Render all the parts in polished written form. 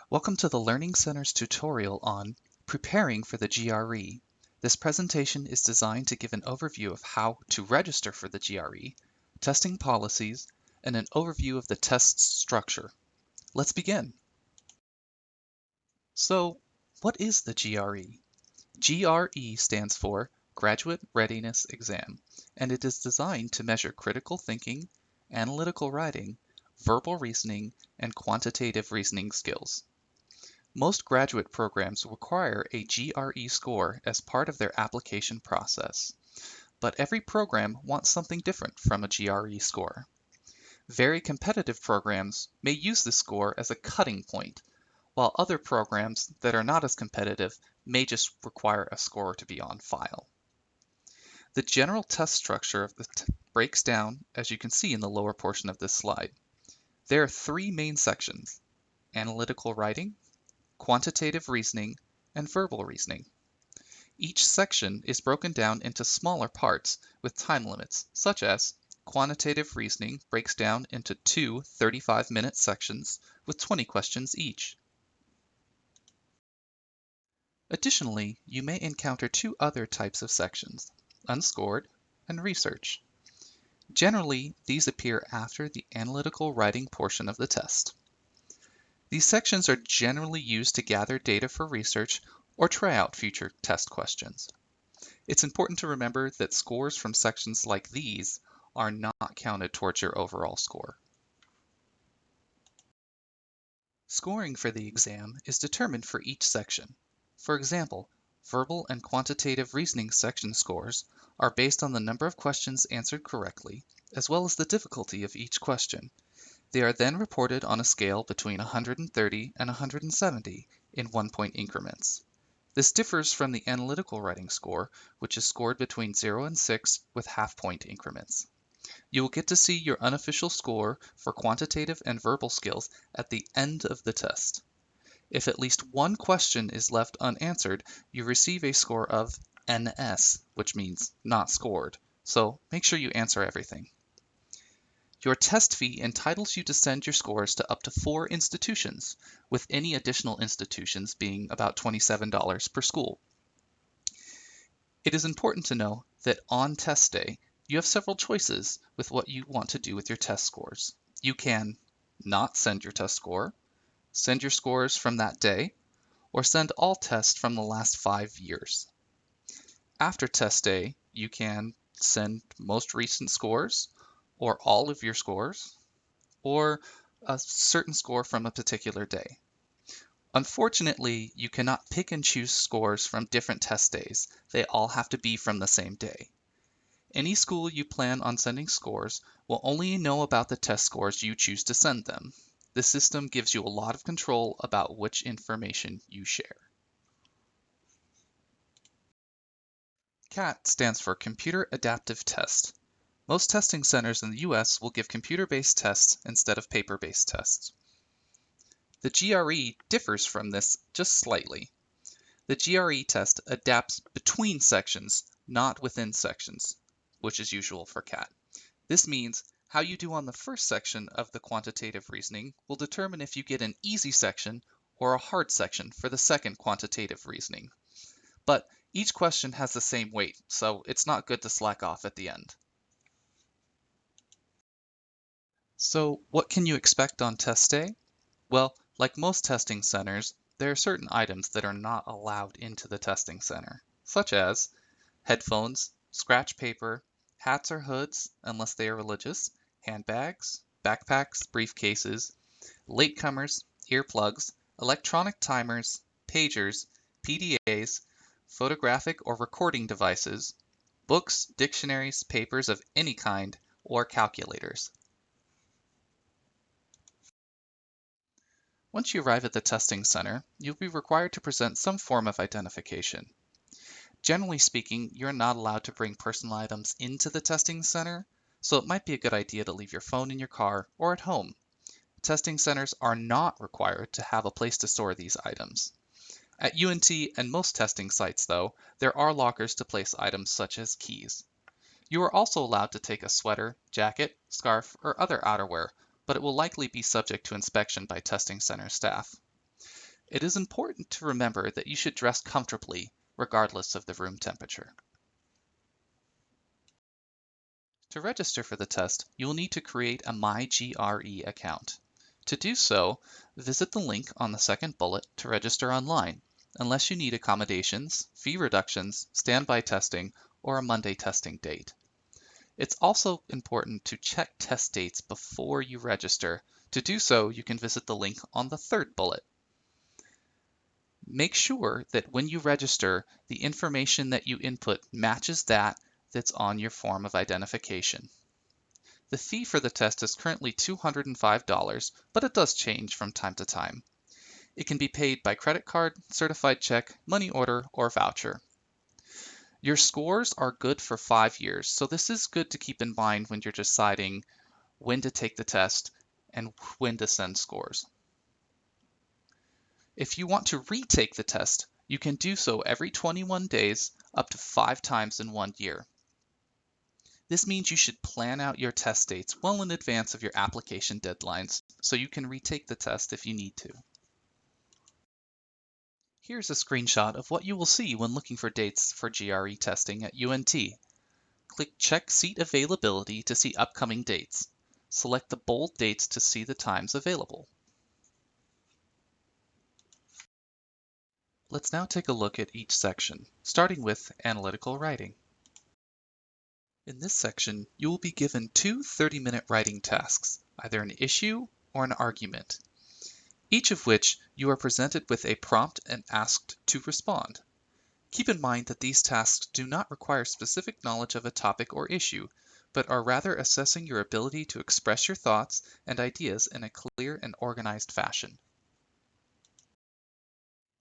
Welcome to the Learning Center's tutorial on preparing for the GRE. This presentation is designed to give an overview of how to register for the GRE, testing policies, and an overview of the test's structure. Let's begin. So, what is the GRE? GRE stands for Graduate Readiness Exam, and it is designed to measure critical thinking, analytical writing, verbal reasoning, and quantitative reasoning skills. Most graduate programs require a GRE score as part of their application process, but every program wants something different from a GRE score. Very competitive programs may use this score as a cutting point, while other programs that are not as competitive may just require a score to be on file. The general test structure of the breaks down as you can see in the lower portion of this slide. There are three main sections: analytical writing, quantitative reasoning, and verbal reasoning. Each section is broken down into smaller parts with time limits, such as quantitative reasoning breaks down into two 35-minute sections with 20 questions each. Additionally, you may encounter two other types of sections, unscored and research. Generally, these appear after the analytical writing portion of the test. These sections are generally used to gather data for research or try out future test questions. It's important to remember that scores from sections like these are not counted towards your overall score. Scoring for the exam is determined for each section. For example, verbal and quantitative reasoning section scores are based on the number of questions answered correctly, as well as the difficulty of each question. They are then reported on a scale between 130 and 170 in 1-point increments. This differs from the analytical writing score, which is scored between 0 and 6 with half-point increments. You will get to see your unofficial score for quantitative and verbal skills at the end of the test. If at least one question is left unanswered, you receive a score of NS, which means not scored, so make sure you answer everything. Your test fee entitles you to send your scores to up to 4 institutions, with any additional institutions being about $27 per school. It is important to know that on test day, you have several choices with what you want to do with your test scores. You can not send your test score, send your scores from that day, or send all tests from the last 5 years. After test day, you can send most recent scores, or all of your scores, or a certain score from a particular day. Unfortunately, you cannot pick and choose scores from different test days. They all have to be from the same day. Any school you plan on sending scores will only know about the test scores you choose to send them. This system gives you a lot of control about which information you share. CAT stands for Computer Adaptive Test. Most testing centers in the US will give computer-based tests instead of paper-based tests. The GRE differs from this just slightly. The GRE test adapts between sections, not within sections, which is usual for CAT. This means how you do on the first section of the quantitative reasoning will determine if you get an easy section or a hard section for the second quantitative reasoning. But each question has the same weight, so it's not good to slack off at the end. So what can you expect on test day? Well, like most testing centers, there are certain items that are not allowed into the testing center, such as headphones, scratch paper, hats or hoods, unless they are religious, handbags, backpacks, briefcases, latecomers, earplugs, electronic timers, pagers, PDAs, photographic or recording devices, books, dictionaries, papers of any kind, or calculators. Once you arrive at the testing center, you'll be required to present some form of identification. Generally speaking, you're not allowed to bring personal items into the testing center, so it might be a good idea to leave your phone in your car or at home. Testing centers are not required to have a place to store these items. At UNT and most testing sites, though, there are lockers to place items such as keys. You are also allowed to take a sweater, jacket, scarf, or other outerwear, but it will likely be subject to inspection by testing center staff. It is important to remember that you should dress comfortably regardless of the room temperature. To register for the test, you will need to create a MyGRE account. To do so, visit the link on the second bullet to register online, unless you need accommodations, fee reductions, standby testing, or a Monday testing date. It's also important to check test dates before you register. To do so, you can visit the link on the third bullet. Make sure that when you register, the information that you input matches that's on your form of identification. The fee for the test is currently $205, but it does change from time to time. It can be paid by credit card, certified check, money order, or voucher. Your scores are good for 5 years, so this is good to keep in mind when you're deciding when to take the test and when to send scores. If you want to retake the test, you can do so every 21 days up to 5 times in 1 year. This means you should plan out your test dates well in advance of your application deadlines so you can retake the test if you need to. Here's a screenshot of what you will see when looking for dates for GRE testing at UNT. Click Check Seat Availability to see upcoming dates. Select the bold dates to see the times available. Let's now take a look at each section, starting with Analytical Writing. In this section, you will be given two 30-minute writing tasks, either an issue or an argument, each of which you are presented with a prompt and asked to respond. Keep in mind that these tasks do not require specific knowledge of a topic or issue, but are rather assessing your ability to express your thoughts and ideas in a clear and organized fashion.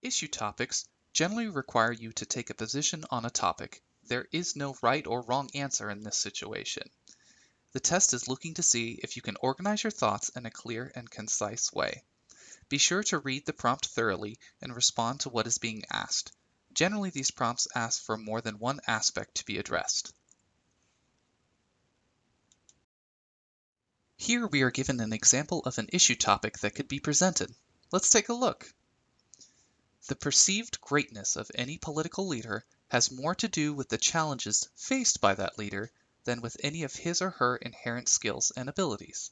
Issue topics generally require you to take a position on a topic. There is no right or wrong answer in this situation. The test is looking to see if you can organize your thoughts in a clear and concise way. Be sure to read the prompt thoroughly and respond to what is being asked. Generally, these prompts ask for more than one aspect to be addressed. Here we are given an example of an issue topic that could be presented. Let's take a look. The perceived greatness of any political leader has more to do with the challenges faced by that leader than with any of his or her inherent skills and abilities.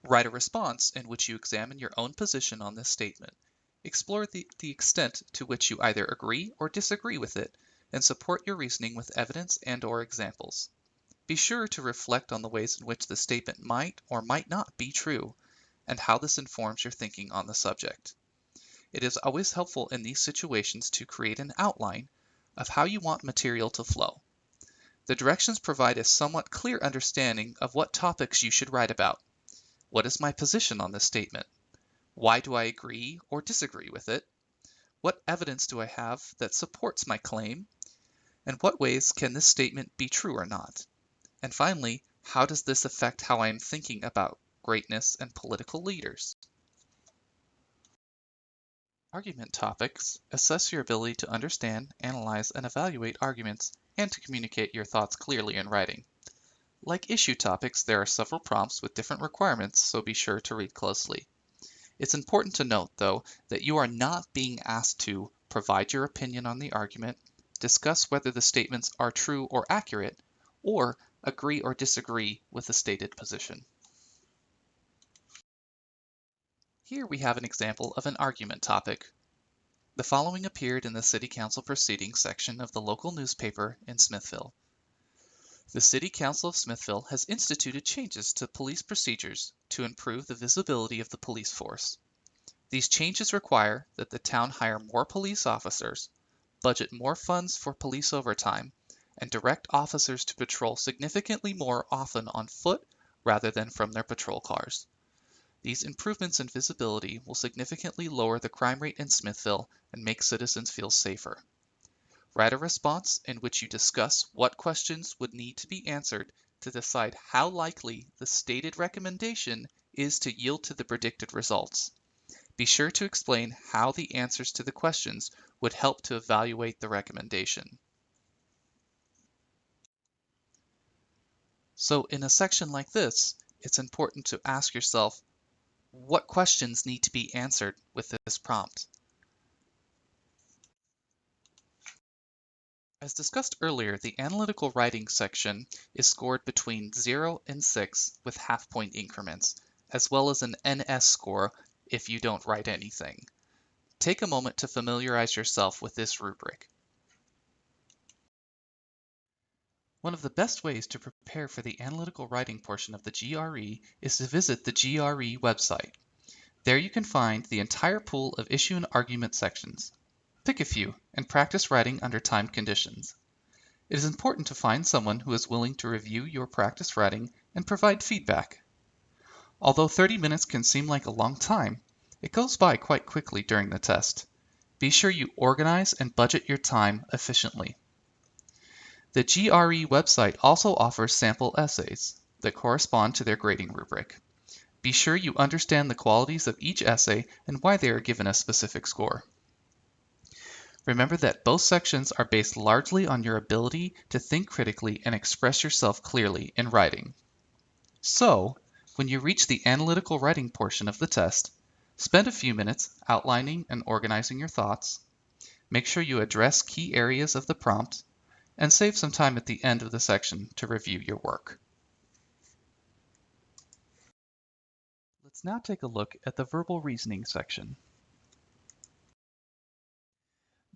Write a response in which you examine your own position on this statement. Explore the extent to which you either agree or disagree with it, and support your reasoning with evidence and/or examples. Be sure to reflect on the ways in which the statement might or might not be true, and how this informs your thinking on the subject. It is always helpful in these situations to create an outline of how you want material to flow. The directions provide a somewhat clear understanding of what topics you should write about. What is my position on this statement? Why do I agree or disagree with it? What evidence do I have that supports my claim? And what ways can this statement be true or not? And finally, how does this affect how I am thinking about greatness and political leaders? Argument topics assess your ability to understand, analyze, and evaluate arguments, and to communicate your thoughts clearly in writing. Like issue topics, there are several prompts with different requirements, so be sure to read closely. It's important to note, though, that you are not being asked to provide your opinion on the argument, discuss whether the statements are true or accurate, or agree or disagree with the stated position. Here we have an example of an argument topic. The following appeared in the City Council Proceedings section of the local newspaper in Smithville. The City Council of Smithville has instituted changes to police procedures to improve the visibility of the police force. These changes require that the town hire more police officers, budget more funds for police overtime, and direct officers to patrol significantly more often on foot rather than from their patrol cars. These improvements in visibility will significantly lower the crime rate in Smithville and make citizens feel safer. Write a response in which you discuss what questions would need to be answered to decide how likely the stated recommendation is to yield to the predicted results. Be sure to explain how the answers to the questions would help to evaluate the recommendation. So in a section like this, it's important to ask yourself, what questions need to be answered with this prompt? As discussed earlier, the analytical writing section is scored between 0 and 6 with half-point increments, as well as an NS score if you don't write anything. Take a moment to familiarize yourself with this rubric. One of the best ways to prepare for the analytical writing portion of the GRE is to visit the GRE website. There you can find the entire pool of issue and argument sections. Pick a few and practice writing under timed conditions. It is important to find someone who is willing to review your practice writing and provide feedback. Although 30 minutes can seem like a long time, it goes by quite quickly during the test. Be sure you organize and budget your time efficiently. The GRE website also offers sample essays that correspond to their grading rubric. Be sure you understand the qualities of each essay and why they are given a specific score. Remember that both sections are based largely on your ability to think critically and express yourself clearly in writing. So, when you reach the analytical writing portion of the test, spend a few minutes outlining and organizing your thoughts. Make sure you address key areas of the prompt, and save some time at the end of the section to review your work. Let's now take a look at the verbal reasoning section.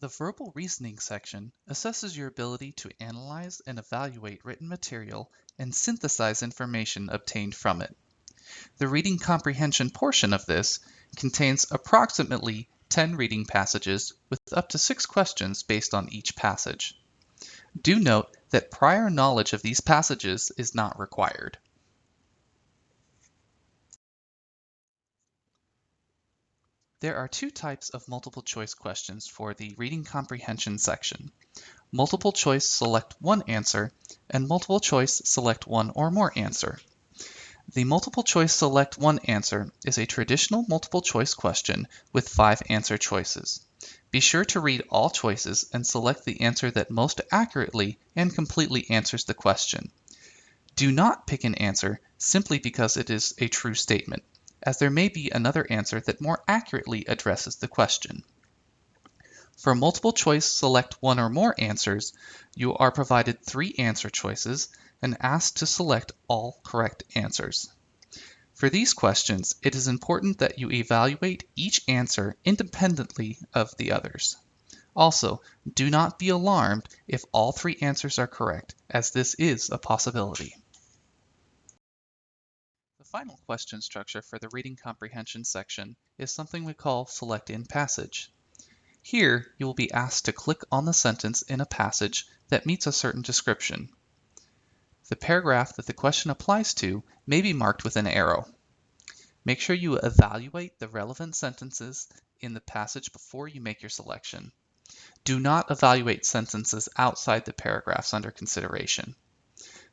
The verbal reasoning section assesses your ability to analyze and evaluate written material and synthesize information obtained from it. The reading comprehension portion of this contains approximately 10 reading passages with up to 6 questions based on each passage. Do note that prior knowledge of these passages is not required. There are two types of multiple choice questions for the reading comprehension section: multiple choice select one answer and multiple choice select one or more answer. The multiple choice select one answer is a traditional multiple choice question with 5 answer choices. Be sure to read all choices and select the answer that most accurately and completely answers the question. Do not pick an answer simply because it is a true statement, as there may be another answer that more accurately addresses the question. For multiple choice select one or more answers, you are provided 3 answer choices and asked to select all correct answers. For these questions, it is important that you evaluate each answer independently of the others. Also, do not be alarmed if all 3 answers are correct, as this is a possibility. The final question structure for the reading comprehension section is something we call Select in Passage. Here, you will be asked to click on the sentence in a passage that meets a certain description. The paragraph that the question applies to may be marked with an arrow. Make sure you evaluate the relevant sentences in the passage before you make your selection. Do not evaluate sentences outside the paragraphs under consideration.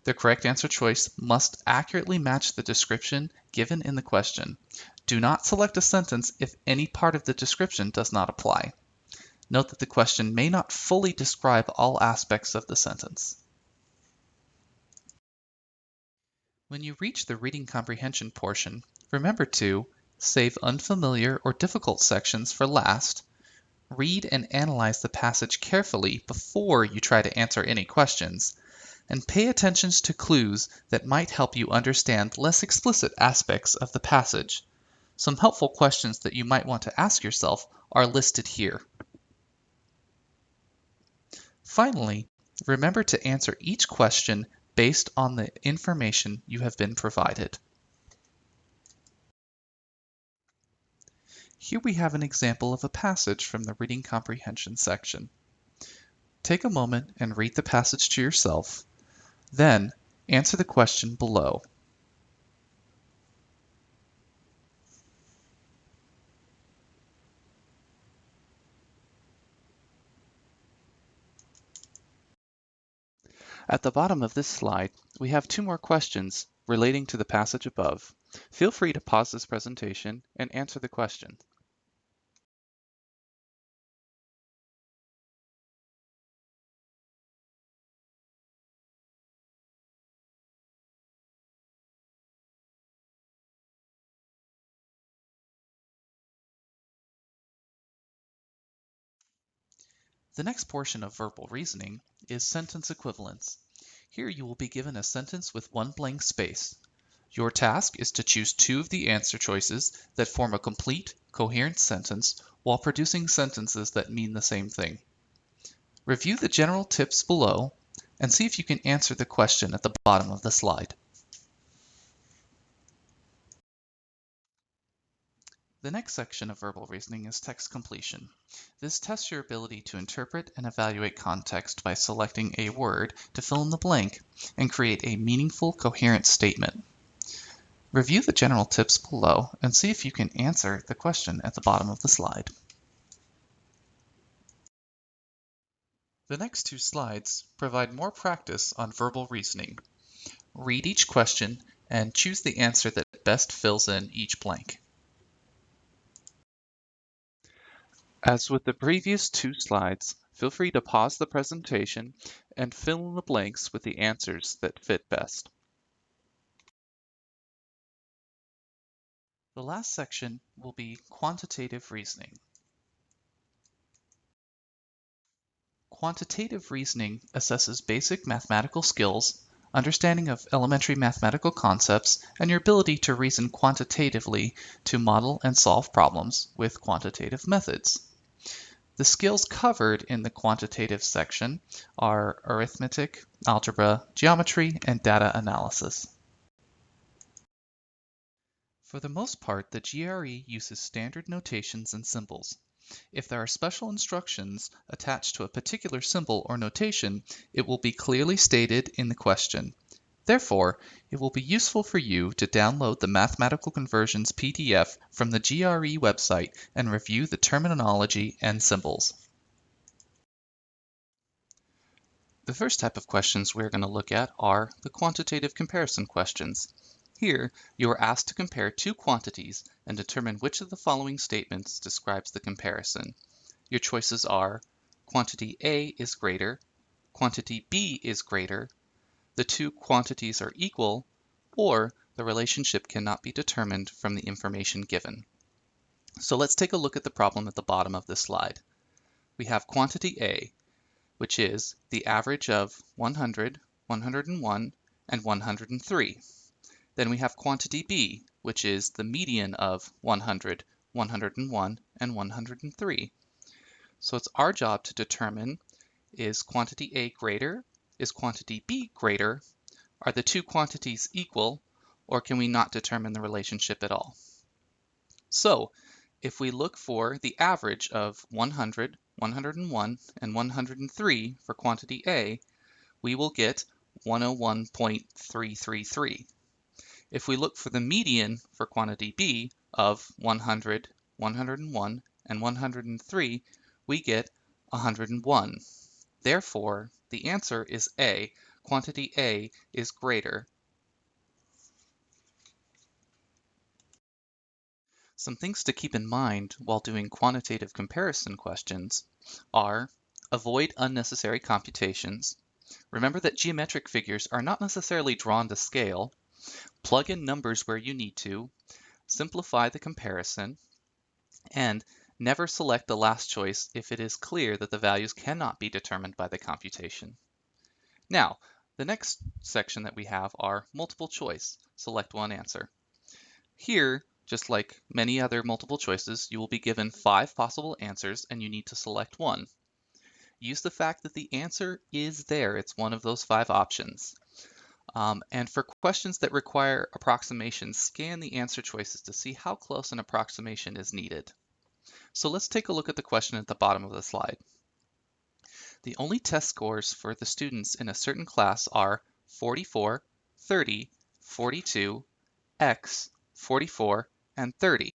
The correct answer choice must accurately match the description given in the question. Do not select a sentence if any part of the description does not apply. Note that the question may not fully describe all aspects of the sentence. When you reach the reading comprehension portion, remember to save unfamiliar or difficult sections for last, read and analyze the passage carefully before you try to answer any questions, and pay attention to clues that might help you understand less explicit aspects of the passage. Some helpful questions that you might want to ask yourself are listed here. Finally, remember to answer each question based on the information you have been provided. Here we have an example of a passage from the reading comprehension section. Take a moment and read the passage to yourself. Then, answer the question below. At the bottom of this slide, we have 2 more questions relating to the passage above. Feel free to pause this presentation and answer the question. The next portion of verbal reasoning is sentence equivalence. Here you will be given a sentence with one blank space. Your task is to choose two of the answer choices that form a complete, coherent sentence while producing sentences that mean the same thing. Review the general tips below and see if you can answer the question at the bottom of the slide. The next section of verbal reasoning is text completion. This tests your ability to interpret and evaluate context by selecting a word to fill in the blank and create a meaningful, coherent statement. Review the general tips below and see if you can answer the question at the bottom of the slide. The next two slides provide more practice on verbal reasoning. Read each question and choose the answer that best fills in each blank. As with the previous two slides, feel free to pause the presentation and fill in the blanks with the answers that fit best. The last section will be quantitative reasoning. Quantitative reasoning assesses basic mathematical skills, understanding of elementary mathematical concepts, and your ability to reason quantitatively to model and solve problems with quantitative methods. The skills covered in the quantitative section are arithmetic, algebra, geometry, and data analysis. For the most part, the GRE uses standard notations and symbols. If there are special instructions attached to a particular symbol or notation, it will be clearly stated in the question. Therefore, it will be useful for you to download the Mathematical Conversions PDF from the GRE website and review the terminology and symbols. The first type of questions we're going to look at are the quantitative comparison questions. Here, you are asked to compare two quantities and determine which of the following statements describes the comparison. Your choices are quantity A is greater, quantity B is greater, the two quantities are equal, or the relationship cannot be determined from the information given. So let's take a look at the problem at the bottom of this slide. We have quantity A, which is the average of 100, 101, and 103. Then we have quantity B, which is the median of 100, 101, and 103. So it's our job to determine, is quantity A greater? Is quantity B greater? Are the two quantities equal? Or can we not determine the relationship at all? So if we look for the average of 100, 101, and 103 for quantity A, we will get 101.333. If we look for the median for quantity B of 100, 101, and 103, we get 101. Therefore, the answer is A. Quantity A is greater. Some things to keep in mind while doing quantitative comparison questions are avoid unnecessary computations. Remember that geometric figures are not necessarily drawn to scale. Plug in numbers where you need to. Simplify the comparison. And never select the last choice if it is clear that the values cannot be determined by the computation. Now, the next section that we have are multiple choice. Select one answer. Here, just like many other multiple choices, you will be given 5 possible answers and you need to select one. Use the fact that the answer is there. It's one of those 5 options. And for questions that require approximations, scan the answer choices to see how close an approximation is needed. So let's take a look at the question at the bottom of the slide. The only test scores for the students in a certain class are 44, 30, 42, X, 44, and 30.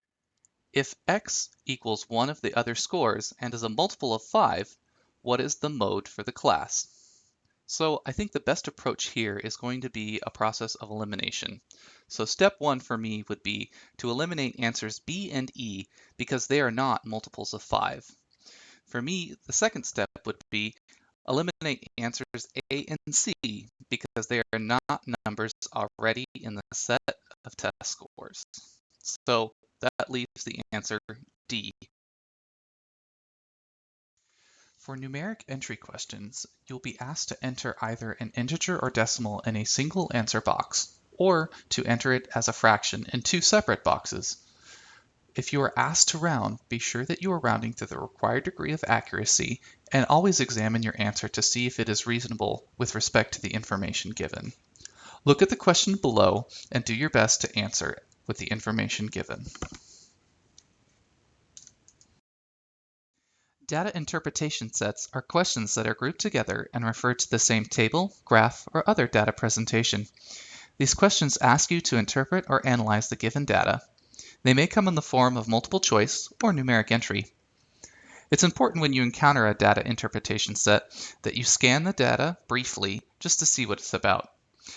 If X equals one of the other scores and is a multiple of 5, what is the mode for the class? So I think the best approach here is going to be a process of elimination. So step 1 for me would be to eliminate answers B and E because they are not multiples of 5. For me, the second step would be eliminate answers A and C because they are not numbers already in the set of test scores. So that leaves the answer D. For numeric entry questions, you'll be asked to enter either an integer or decimal in a single answer box, or to enter it as a fraction in two separate boxes. If you are asked to round, be sure that you are rounding to the required degree of accuracy, and always examine your answer to see if it is reasonable with respect to the information given. Look at the question below and do your best to answer with the information given. Data interpretation sets are questions that are grouped together and refer to the same table, graph, or other data presentation. These questions ask you to interpret or analyze the given data. They may come in the form of multiple choice or numeric entry. It's important when you encounter a data interpretation set that you scan the data briefly just to see what it's about.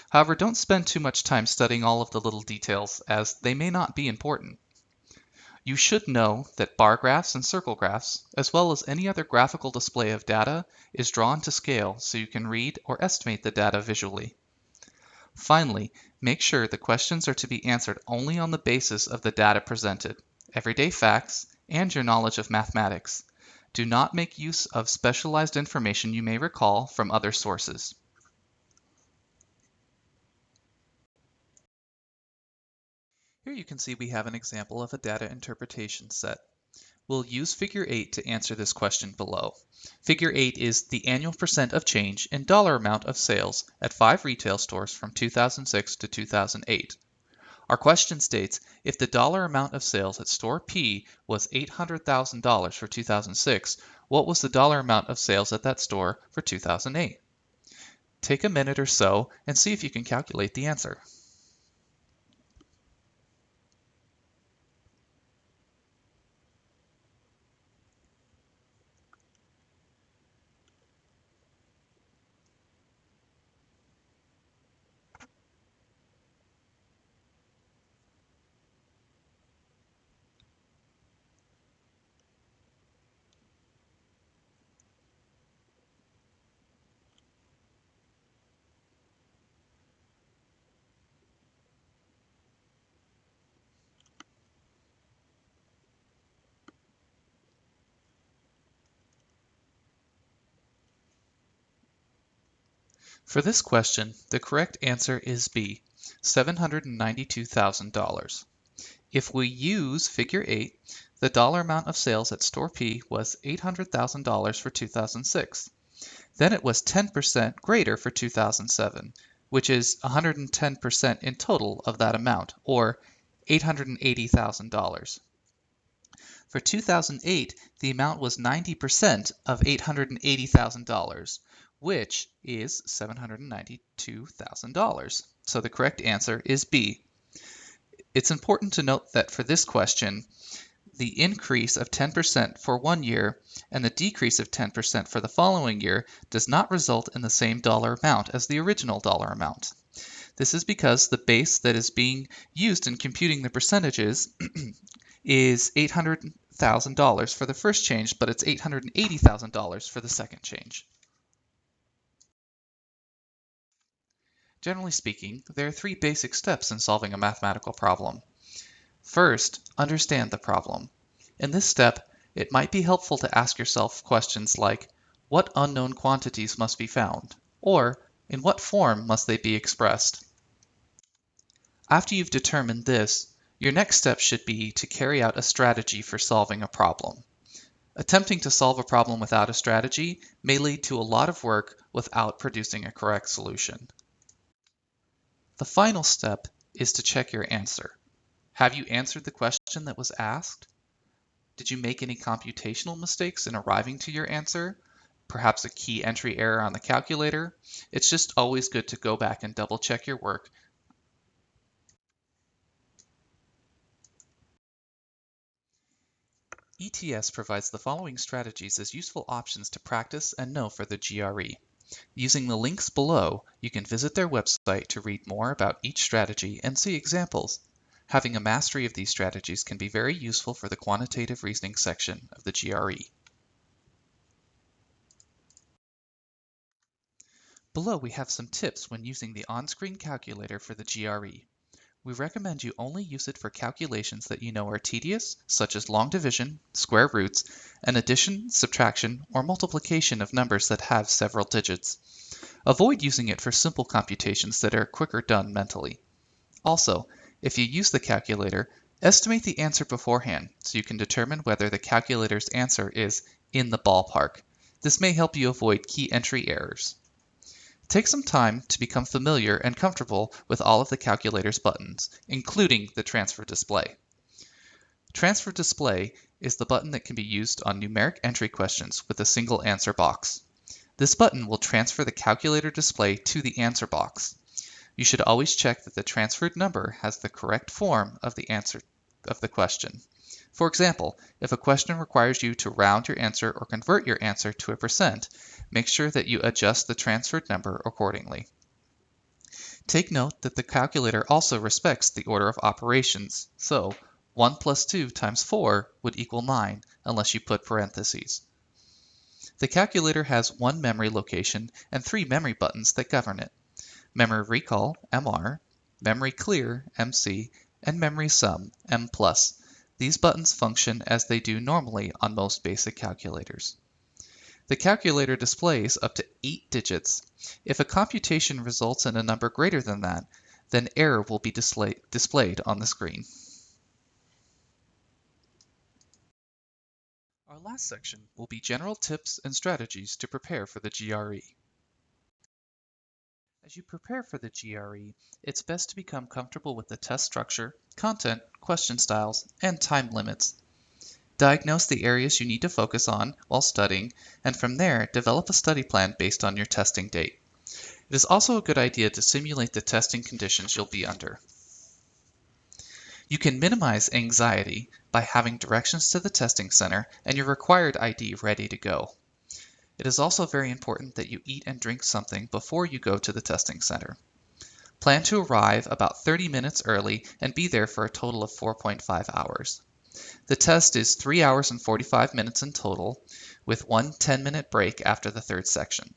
However, don't spend too much time studying all of the little details, as they may not be important. You should know that bar graphs and circle graphs, as well as any other graphical display of data, is drawn to scale so you can read or estimate the data visually. Finally, make sure the questions are to be answered only on the basis of the data presented, everyday facts, and your knowledge of mathematics. Do not make use of specialized information you may recall from other sources. Here you can see we have an example of a data interpretation set. We'll use Figure 8 to answer this question below. Figure 8 is the annual percent of change in dollar amount of sales at 5 retail stores from 2006 to 2008. Our question states, if the dollar amount of sales at store P was $800,000 for 2006, what was the dollar amount of sales at that store for 2008? Take a minute or so and see if you can calculate the answer. For this question, the correct answer is B, $792,000. If we use Figure 8, the dollar amount of sales at store P was $800,000 for 2006. Then it was 10% greater for 2007, which is 110% in total of that amount, or $880,000. For 2008, the amount was 90% of $880,000, which is $792,000. So the correct answer is B. It's important to note that for this question, the increase of 10% for one year and the decrease of 10% for the following year does not result in the same dollar amount as the original dollar amount. This is because the base that is being used in computing the percentages is $800,000 for the first change, but it's $880,000 for the second change. Generally speaking, there are 3 basic steps in solving a mathematical problem. First, understand the problem. In this step, it might be helpful to ask yourself questions like, what unknown quantities must be found? Or, in what form must they be expressed? After you've determined this, your next step should be to carry out a strategy for solving a problem. Attempting to solve a problem without a strategy may lead to a lot of work without producing a correct solution. The final step is to check your answer. Have you answered the question that was asked? Did you make any computational mistakes in arriving to your answer? Perhaps a key entry error on the calculator? It's just always good to go back and double check your work. ETS provides the following strategies as useful options to practice and know for the GRE. Using the links below, you can visit their website to read more about each strategy and see examples. Having a mastery of these strategies can be very useful for the quantitative reasoning section of the GRE. Below we have some tips when using the on-screen calculator for the GRE. We recommend you only use it for calculations that you know are tedious, such as long division, square roots, and addition, subtraction, or multiplication of numbers that have several digits. Avoid using it for simple computations that are quicker done mentally. Also, if you use the calculator, estimate the answer beforehand so you can determine whether the calculator's answer is in the ballpark. This may help you avoid key entry errors. Take some time to become familiar and comfortable with all of the calculator's buttons, including the transfer display. Transfer display is the button that can be used on numeric entry questions with a single answer box. This button will transfer the calculator display to the answer box. You should always check that the transferred number has the correct form of the answer of the question. For example, if a question requires you to round your answer or convert your answer to a percent, make sure that you adjust the transferred number accordingly. Take note that the calculator also respects the order of operations, so 1 plus 2 times 4 would equal 9 unless you put parentheses. The calculator has one memory location and 3 memory buttons that govern it: Memory Recall, MR, Memory Clear, MC, and Memory Sum, M+. These buttons function as they do normally on most basic calculators. The calculator displays up to 8 digits. If a computation results in a number greater than that, then error will be displayed on the screen. Our last section will be general tips and strategies to prepare for the GRE. As you prepare for the GRE, it's best to become comfortable with the test structure, content, question styles, and time limits. Diagnose the areas you need to focus on while studying, and from there, develop a study plan based on your testing date. It is also a good idea to simulate the testing conditions you'll be under. You can minimize anxiety by having directions to the testing center and your required ID ready to go. It is also very important that you eat and drink something before you go to the testing center. Plan to arrive about 30 minutes early and be there for a total of 4.5 hours. The test is 3 hours and 45 minutes in total, with one 10-minute break after the third section.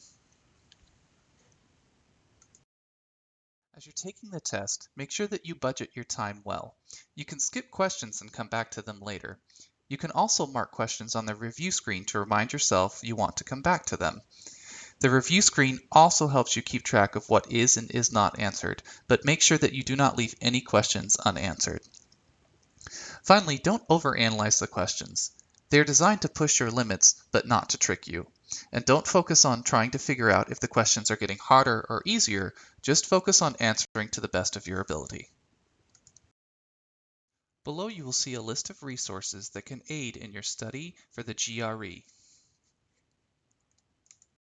As you're taking the test, make sure that you budget your time well. You can skip questions and come back to them later. You can also mark questions on the review screen to remind yourself you want to come back to them. The review screen also helps you keep track of what is and is not answered, but make sure that you do not leave any questions unanswered. Finally, don't overanalyze the questions. They are designed to push your limits, but not to trick you. And don't focus on trying to figure out if the questions are getting harder or easier, just focus on answering to the best of your ability. Below you will see a list of resources that can aid in your study for the GRE.